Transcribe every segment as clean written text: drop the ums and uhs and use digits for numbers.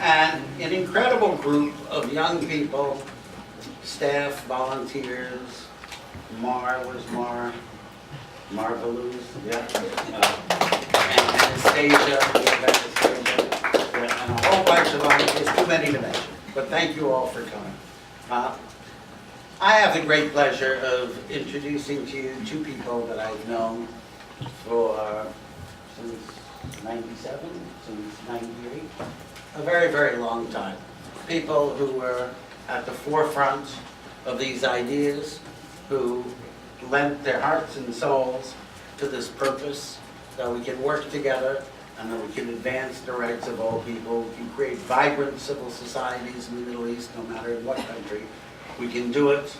and an incredible group of young people, staff, volunteers. Where's Marvelous, yeah. And Anastasia, and a whole bunch of volunteers, too many to mention. But thank you all for coming. I have the great pleasure of introducing to you two people that I've known for since 97, since 98, a very, very long time. People who were at the forefront of these ideas, who lent their hearts and souls to this purpose, that we can work together and that we can advance the rights of all people. We can create vibrant civil societies in the Middle East, no matter in what country. We can do it,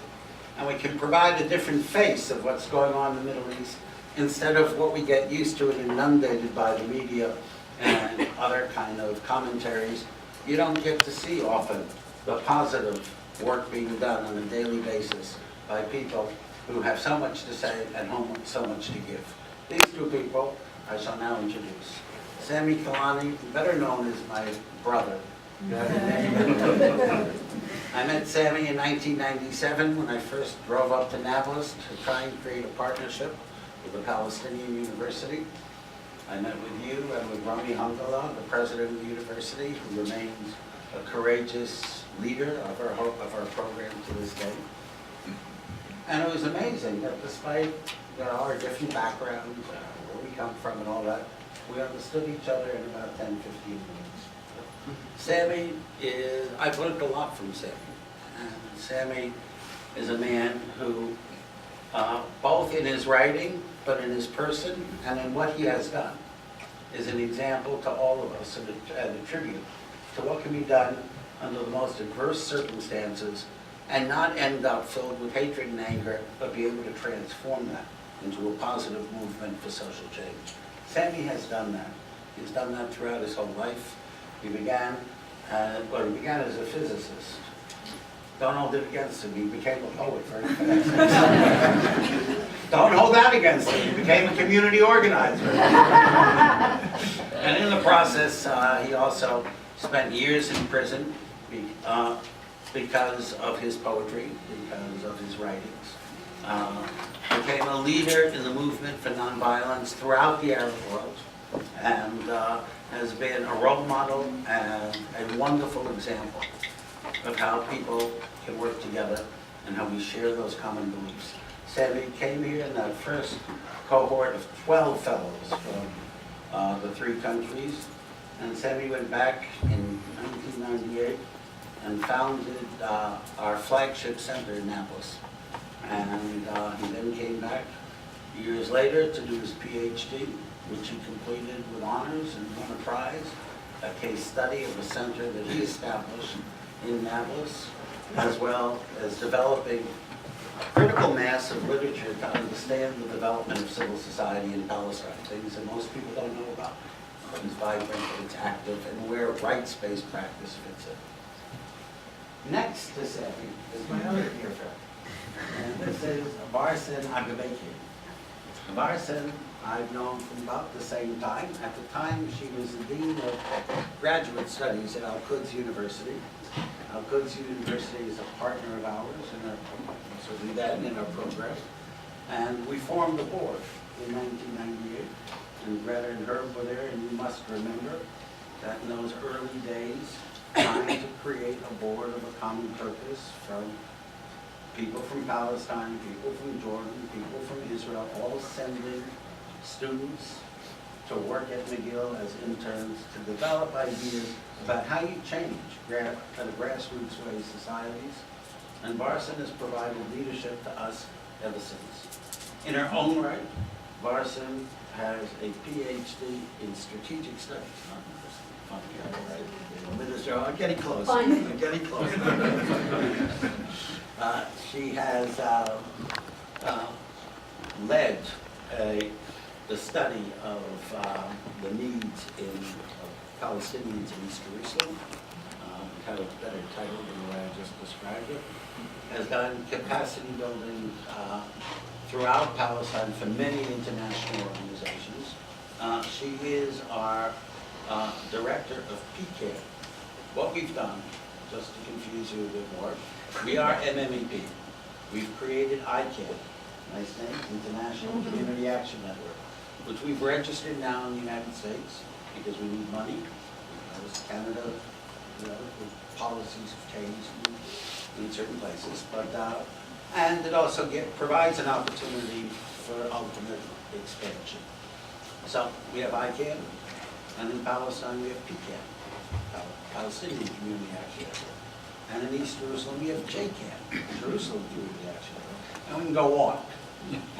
and we can provide a different face of what's going on in the Middle East, instead of what we get used to and inundated by the media and other kind of commentaries. You don't get to see often the positive work being done on a daily basis by people who have so much to say and so much to give. These two people I shall now introduce. Sami al-Kilani, better known as my brother. I met Sami in 1997 when I first drove up to Nablus to try and create a partnership with the Palestinian University. I met with you and with Rami Hamdallah, the president of the university, who remains a courageous leader of our program to this day. And it was amazing that despite our different backgrounds, where we come from and all that, we understood each other in about 10, 15 minutes. Sami is, I've learned a lot from Sami. And Sami is a man who, both in his writing, but in his person, and in what he has done, is an example to all of us and a tribute to what can be done under the most adverse circumstances and not end up filled with hatred and anger, but be able to transform that into a positive movement for social change. Sami has done that. He's done that throughout his whole life. He began as a physicist. Don't hold it against him. He became a poet very fast. Don't hold that against him. He became a community organizer. And in the process, he also spent years in prison because of his poetry, because of his writings. Became a leader in the movement for nonviolence throughout the Arab world, and has been a role model and a wonderful example of how people can work together and how we share those common beliefs. Sami came here in that first cohort of 12 fellows from the 3 countries, and Sami went back in 1998 and founded our flagship center in Nablus. And he then came back years later to do his PhD, which he completed with honors and won a prize, a case study of a center that he established in Nablus, as well as developing a critical mass of literature to understand the development of civil society in Palestine, things that most people don't know about. It's vibrant, it's active, and where rights-based practice fits in. Next to Sami is my other dear friend, and this is Varsen Aghabekian. Varsen I've known from about the same time. At the time, she was the Dean of Graduate Studies at Al-Quds University. Al-Quds University is a partner of ours in our program, certainly then in our program. And we formed the board in 1998. And Greta and Herb were there, and you must remember that in those early days, trying to create a board of a common purpose from people from Palestine, people from Jordan, people from Israel, all sending students to work at McGill as interns to develop ideas about how you change at a grassroots way societies. And Varsen has provided leadership to us ever since. In her own right, Varsen has a PhD in strategic studies. I'm getting close. I'm getting close. She has led the study of the needs of Palestinians in East Jerusalem. Kind of better title than the way I just described it. Has done capacity building throughout Palestine for many international organizations. She is our director of PCARE, what we've done, just to confuse you a bit more, we are MMEP. We've created ICANN, nice name, International Community Action Network, which we've registered now in the United States because we need money. Because Canada, you know, the policies have changed in certain places, but and it also provides an opportunity for ultimate expansion. So we have ICANN, and in Palestine we have PCAN, Palestinian Community Action Network, and in East Jerusalem we have JCAN, Jerusalem Community Action Network, and we can go on.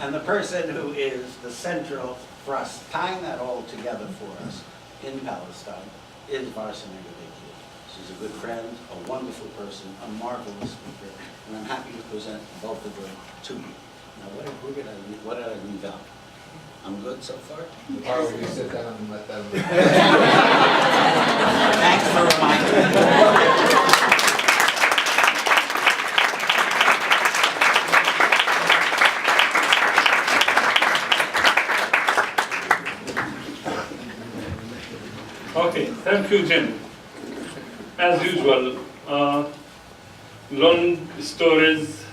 And the person who is the central thrust, tying that all together for us in Palestine, is Varsen Aghabekian. She's a good friend, a wonderful person, a marvelous speaker, and I'm happy to present both of them to you. Now, what did I leave out? I'm good so far? Or will you sit down and let them... Thanks for reminding me. Okay, thank you, Jim. As usual, long stories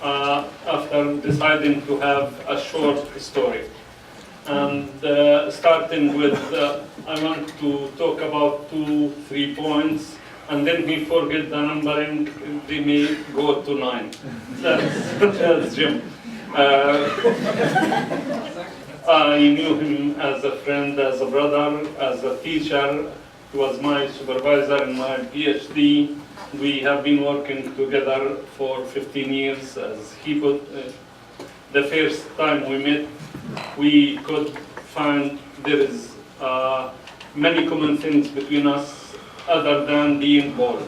after deciding to have a short story. And starting with, I want to talk about 2-3 points, and then we forget the numbering, they may go to 9. That's Jim. I knew him as a friend, as a brother, as a teacher. He was my supervisor in my PhD. We have been working together for 15 years. As he put, the first time we met, we could find there is many common things between us other than being bored.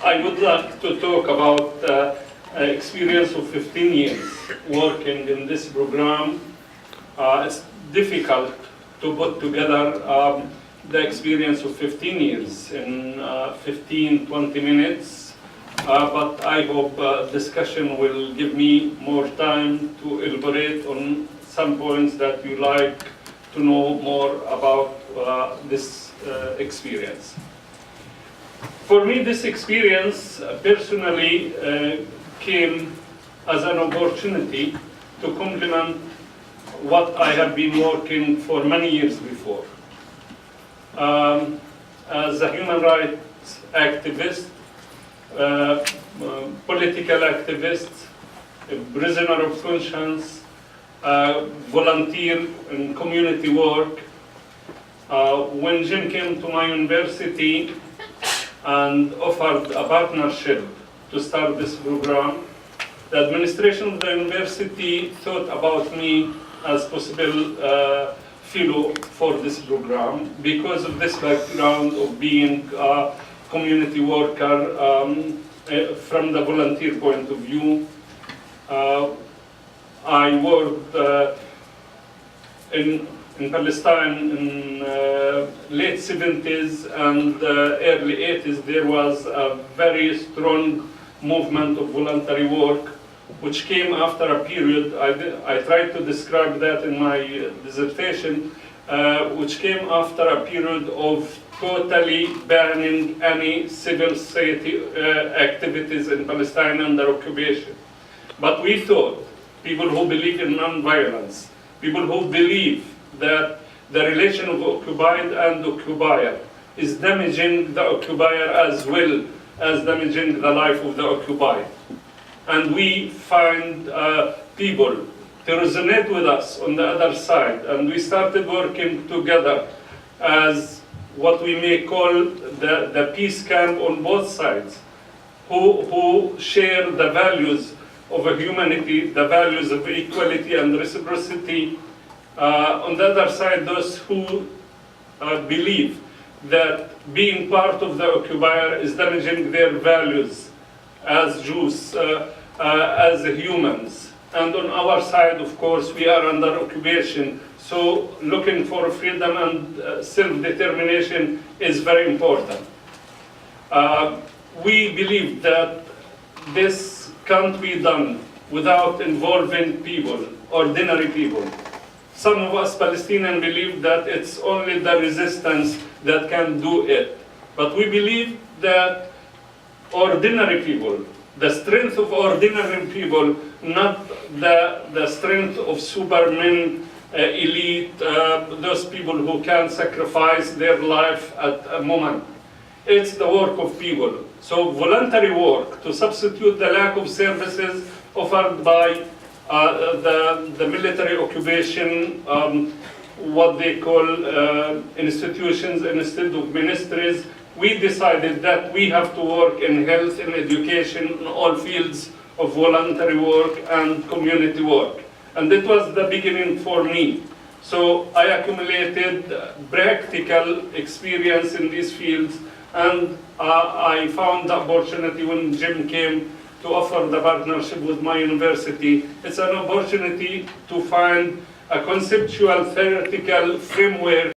I would like to talk about experience of 15 years working in this program. It's difficult to put together the experience of 15 years in 15-20 minutes, but I hope discussion will give me more time to elaborate on some points that you like to know more about this experience. For me, this experience personally came as an opportunity to complement what I have been working for many years before. As a human rights activist, political activist, a prisoner of conscience, volunteer in community work. When Jim came to my university and offered a partnership to start this program, the administration of the university thought about me as possible fellow for this program because of this background of being a community worker from the volunteer point of view. I worked in Palestine in late 70s and early 80s. There was a very strong movement of voluntary work, which came after a period, I tried to describe that in my dissertation, which came after a period of totally banning any civil society activities in Palestine under occupation. But we thought, people who believe in non-violence, people who believe that the relation of occupied and occupier is damaging the occupier as well as damaging the life of the occupied. And we find people to resonate with us on the other side, and we started working together as what we may call the peace camp on both sides, who share the values of humanity, the values of equality and reciprocity. On the other side, those who believe that being part of the occupier is damaging their values as Jews, as humans. And on our side, of course, we are under occupation, so looking for freedom and self-determination is very important. We believe that this can't be done without involving people, ordinary people, some of us Palestinians believe that it's only the resistance that can do it. But we believe that ordinary people, the strength of ordinary people, not the strength of supermen, elite, those people who can sacrifice their life at a moment. It's the work of people. So voluntary work to substitute the lack of services offered by the military occupation, what they call institutions instead of ministries. We decided that we have to work in health and education in all fields of voluntary work and community work. And that was the beginning for me. So I accumulated practical experience in these fields, and I found the opportunity when Jim came to offer the partnership with my university. It's an opportunity to find a conceptual, theoretical framework